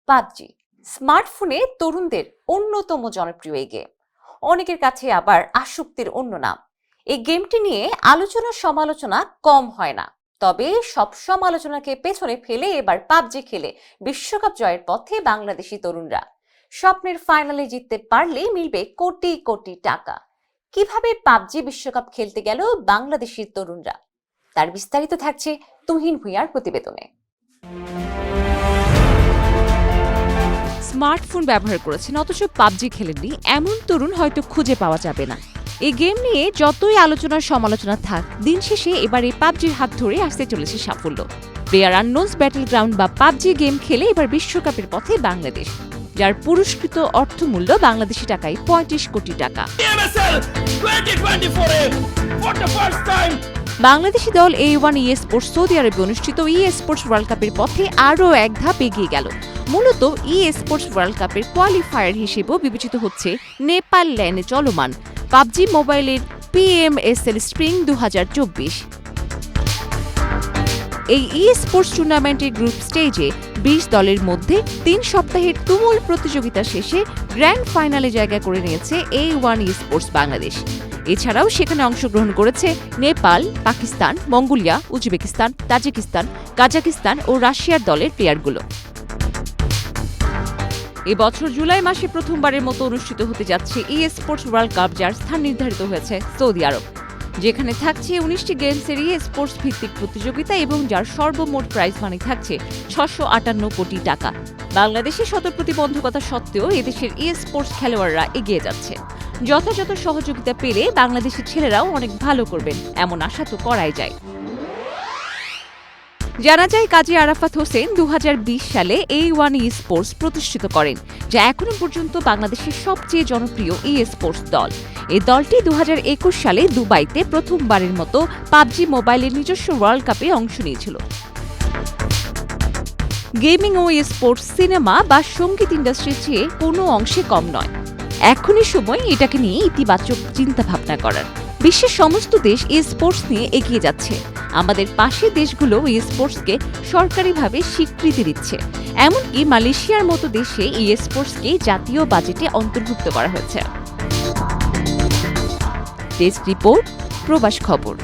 PUBG স্মার্টফোনে তরুণদের অন্যতম জনপ্রিয় এই গেম। অনেকের কাছে আবার আসক্তির অন্য নাম। এই গেমটি নিয়ে আলোচনা সমালোচনা কম হয় না, তবে সব সমালোচনাকে পেছনে ফেলে এবার পাবজি খেলে বিশ্বকাপ জয়ের পথে বাংলাদেশি তরুণরা। স্বপ্নের ফাইনালে জিততে পারলেই মিলবে কোটি কোটি টাকা। কিভাবে পাবজি বিশ্বকাপ খেলতে গেল বাংলাদেশি তরুণরা, তার বিস্তারিত থাকছে তুহিন ভুঁইয়ার প্রতিবেদনে। স্মার্টফোন ব্যবহার করেছেন অথচ পাবজি খেলেননি এমন তরুণ হয়তো খুঁজে পাওয়া যাবে না। এই গেম নিয়ে যতই আলোচনার সমালোচনা থাক, দিন শেষে এবার এই পাবজির হাত ধরে আসতে চলেছে সাফল্য। প্লেয়ার আননোনস ব্যাটল গ্রাউন্ড বা পাবজি গেম খেলে এবার বিশ্বকাপের পথে বাংলাদেশ, যার পুরস্কৃত অর্থমূল্য বাংলাদেশি টাকায় ৩৫ কোটি টাকা। বাংলাদেশি দল A1 স্পোর্টস সৌদি আরবে অনুষ্ঠিত স্পোর্টস ওয়ার্ল্ড কাপের পথে আরও এক ধাপ এগিয়ে গেল। মূলত স্পোর্টস ওয়ার্ল্ড কাপের কোয়ালিফায়ার হিসেবেও বিবেচিত হচ্ছে নেপাল ল্যান্ডে চলমান পাবজি মোবাইলের PMSL স্প্রিং ২০২৪। এই স্পোর্টস টুর্নামেন্টের গ্রুপ স্টেজে ২০ দলের মধ্যে ৩ সপ্তাহের তুমুল প্রতিযোগিতা শেষে গ্র্যান্ড ফাইনালে জায়গা করে নিয়েছে A1 স্পোর্টস বাংলাদেশ। এছাড়াও সেখানে অংশগ্রহণ করেছে Nepal, Pakistan, Mongolia, Uzbekistan, Tajikistan, Kazakhstan ও রাশিয়ার দলের প্লেয়ারগুলো। এবছর জুলাই মাসে প্রথমবারের মতো অনুষ্ঠিত হতে যাচ্ছে স্পোর্টস ওয়ার্ল্ড কাপ, যার স্থান নির্ধারিত হয়েছে সৌদি আরব, যেখানে থাকছে ১৯টি গেমসের স্পোর্টস ভিত্তিক প্রতিযোগিতা এবং যার সর্বমোট প্রাইজ মানি থাকছে ৬৫৮ কোটি টাকা। বাংলাদেশে শত প্রতিবন্ধকতা সত্ত্বেও এদেশের স্পোর্টস খেলোয়াড়রা এগিয়ে যাচ্ছে। যথাযথ সহযোগিতা পেলে বাংলাদেশের ছেলেরাও অনেক ভালো করবেন, এমন আশা তো করাই যায়। জানা যায়, কাজী আরাফাত হোসেন ২০২০ সালে A1 স্পোর্টস প্রতিষ্ঠিত করেন, যা এখনো পর্যন্ত বাংলাদেশের সবচেয়ে জনপ্রিয় স্পোর্টস দল। এই দলটি ২০২১ সালে দুবাইতে প্রথমবারের মতো পাবজি মোবাইলের নিজস্ব ওয়ার্ল্ড কাপে অংশ নিয়েছিল। গেমিং ও স্পোর্টস সিনেমা বা সঙ্গীত ইন্ডাস্ট্রির চেয়ে কোনো অংশে কম নয়। এখনই সময় এটাকে নিয়ে ইতিবাচক চিন্তা ভাবনা করার। বিশ্বের সমস্ত দেশ স্পোর্টস নিয়ে এগিয়ে যাচ্ছে। আমাদের পাশের দেশগুলো স্পোর্টসকে সরকারিভাবে স্বীকৃতি দিচ্ছে। এমনকি মালয়েশিয়ার মতো দেশে স্পোর্টসকে জাতীয় বাজেটে অন্তর্ভুক্ত করা হয়েছে। ডেস্ক রিপোর্ট, প্রবাস খবর।